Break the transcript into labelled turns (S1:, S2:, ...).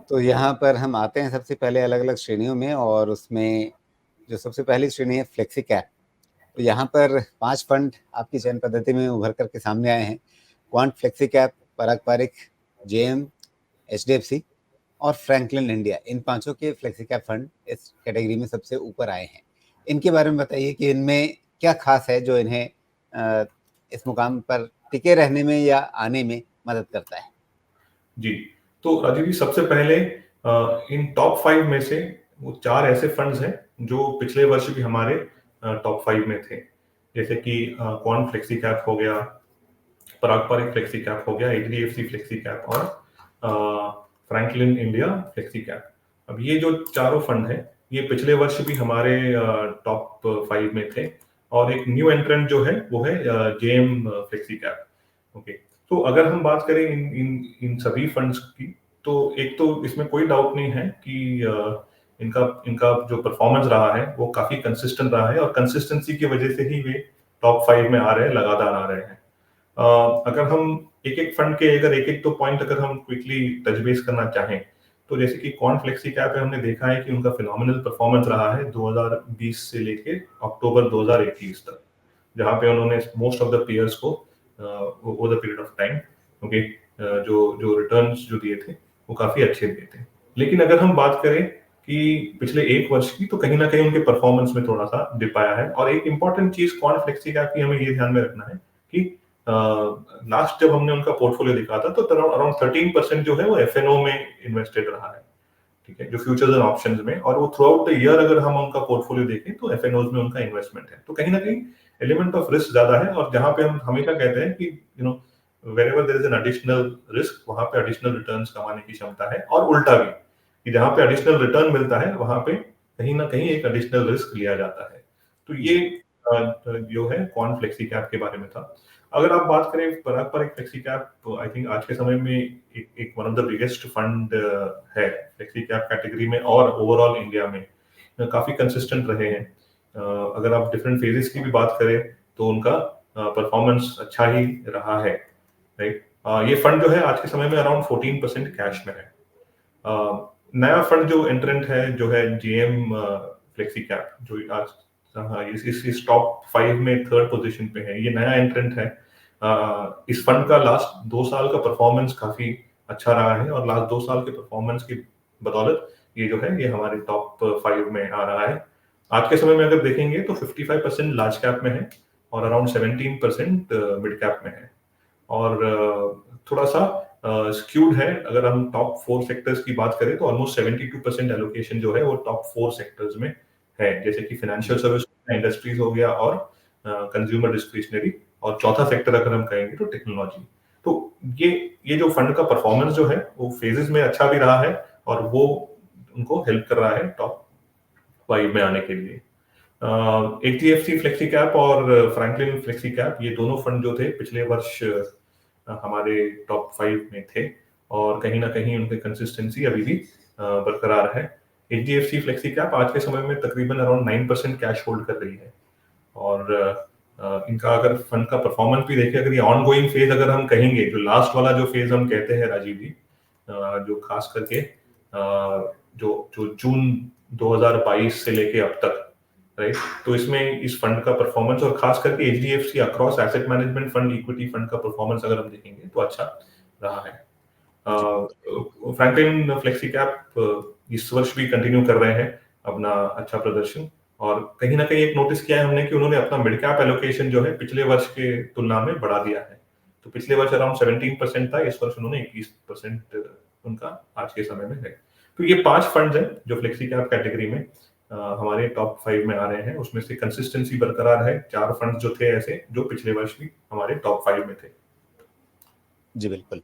S1: तो यहाँ पर हम आते हैं सबसे पहले अलग-अलग श्रेणियों में, और उसमें जो सबसे पहली श्रेणी है फ्लेक्सी कैप। तो यहाँ पर 5 फंड आपकी चयन पद्धति में उभर कर के सामने आए हैं। क्वांट फ्लेक्सी कैप, पराग पारिख, जेएम, एचडीएफसी और फ्रैंकलिन इंडिया, इन पाँचों के फ्लेक्सी कैप फंड इस कैटेगरी में सबसे ऊपर आए हैं। इनके बारे में बताइए कि इनमें क्या ख़ास है जो इन्हें इस मुकाम पर टिके रहने में या आने में मदद करता है?
S2: जी, तो राजीव जी, सबसे पहले इन टॉप 5 में से वो 4 ऐसे फंड्स हैं जो पिछले वर्ष भी हमारे टॉप 5 में थे। जैसे कि क्वांट फ्लेक्सी कैप हो गया, पराग पारिख फ्लेक्सी कैप हो गया, एचडीएफसी फ्लेक्सी कैप और फ्रैंकलिन इंडिया फ्लेक्सी कैप। अब ये जो चारों फंड हैं, ये पिछले वर्ष भी हमारे टॉप 5 में थे। और एक न्यू एंट्रेंट जो है वो है जेएम फ्लेक्सी कैप। ओके, तो अगर हम बात करें इन इन इन सभी फंड्स की, तो एक तो इसमें कोई डाउट नहीं है कि इनका इनका जो परफॉर्मेंस रहा है वो काफी कंसिस्टेंट रहा है, और कंसिस्टेंसी की वजह से ही वे टॉप 5 में आ रहे हैं, लगातार आ रहे हैं। अगर हम एक-एक फंड के अगर एक-एक तो पॉइंट अगर हम क्विकली टच बेस करना चाहें, तो जैसे कि क्वांट फ्लेक्सी कैप है, हमने देखा है कि उनका फिनोमिनल परफॉर्मेंस रहा है 2020 से लेके अक्टूबर 2021 तक, जहां पे उन्होंने मोस्ट ऑफ द पीयर्स को over the period of time, okay, जो जो रिटर्न्स जो दिए थे वो काफी अच्छे दिए थे। लेकिन अगर हम बात करें कि पिछले एक वर्ष की, तो कहीं ना कहीं उनके परफॉर्मेंस में थोड़ा सा डिप आया है। और एक इंपॉर्टेंट चीज क्वांट फ्लेक्सी कैप की हमें ये ध्यान में रखना है कि लास्ट जब हमने उनका पोर्टफोलियो देखा था, तो अराउंड 13% जो है वो एफएनओ में इन्वेस्टेड रहा है, ठीक है, जो फ्यूचर्स एंड ऑप्शंस में। और वो थ्रू आउट द ईयर अगर हम उनका पोर्टफोलियो देखें, तो एफएनओज में उनका इन्वेस्टमेंट है। तो कहीं ना कहीं एलिमेंट ऑफ रिस्क ज्यादा है, और जहां पे हम हमेशा कहते हैं कि wherever there is an additional risk, वहां पे एडिशनल रिटर्न्स कमाने की क्षमता है। और उल्टा भी, कि जहां पे एडिशनल रिटर्न मिलता है, वहां पे कहीं ना कहीं एक एडिशनल रिस्क लिया जाता है। तो ये जो है क्वांट फ्लेक्सी कैप के बारे में था। अगर आप बात करें Parag Parikh flexi cap, I think आज के समय में एक one of the biggest fund है फ्लेक्सी कैप कैटेगरी में, और ओवरऑल इंडिया में काफी कंसिस्टेंट रहे हैं। अगर आप डिफरेंट फेजेस की भी बात करें, तो उनका परफॉर्मेंस अच्छा ही रहा है, राइट। ये फंड जो है आज के समय में अराउंड 14% कैश में है। नया फंड जो एंट्रेंट है, जो है जेएम फ्लेक्सी कैप, जो आज इस टॉप 5 में थर्ड पोजीशन पे है, ये नया एंट्रेंट है। इस फंड का लास्ट 2 साल का परफॉर्मेंस काफी अच्छा रहा है, और लास्ट 2 साल के परफॉर्मेंस की बदौलत ये जो है ये हमारे टॉप 5 में आ रहा है। आज के समय में अगर देखेंगे तो 55% लार्ज कैप में है, और अराउंड 17% मिड कैप में है। और थोड़ा सा स्क्यूड है। अगर हम टॉप 4 सेक्टर्स की बात करें, तो ऑलमोस्ट 72% एलोकेशन जो है वो टॉप 4 सेक्टर्स में है, जैसे कि फाइनेंशियल सर्विस, इंडस्ट्रीज हो गया, और कंज्यूमर डिस्क्रिशनरी, और चौथा सेक्टर अगर हम कहेंगे तो टेक्नोलॉजी। तो ये जो फंड का परफॉर्मेंस जो है वो फेजेस में अच्छा भी रहा है, और वो उनको हेल्प कर रहा है टॉप 5 में आने के लिए। एचडीएफसी फ्लेक्सी कैप और फ्रैंकलिन फ्लेक्सी कैप, ये दोनों फंड जो थे पिछले वर्ष हमारे टॉप 5 में थे, और कहीं ना कहीं उनकी कंसिस्टेंसी अभी भी बरकरार है। एचडीएफसी फ्लेक्सी कैप आज के समय में तकरीबन अराउंड 9% कैश होल्ड कर रही है। और इनका अगर फंड का परफॉर्मेंस भी देखें, अगर ये ऑन गोइंग फेज अगर हम कहेंगे, जो लास्ट वाला जो फेज हम कहते हैं राजीव जी, जो खास करके जो जो जून 2022 से लेके अब तक, राइट, तो इसमें इस फंड का परफॉर्मेंस, और खास करके HDFC across asset management fund, equity fund का परफॉर्मेंस अगर हम देखेंगे तो अच्छा रहा है। फ्रैंकलिन फ्लेक्सी कैप इस वर्ष भी कंटिन्यू कर रहे हैं अपना अच्छा प्रदर्शन, और कहीं ना कहीं एक नोटिस किया है हमने कि उन्होंने अपना मिड कैप एलोकेशन जो है पिछले वर्ष के तुलना में बढ़ा दिया है। तो पिछले वर्ष अराउंड 17% था, इस वर्ष उन्होंने 21% उनका आज के समय में है। तो ये 5 फंड हैं जो फ्लेक्सी कैप कैटेगरी में हमारे टॉप 5 में आ रहे हैं। उसमें से कंसिस्टेंसी बरकरार है। 4 फंड जो थे ऐसे, जो पिछले वर्ष भी हमारे टॉप 5 में थे।
S1: जी बिल्कुल।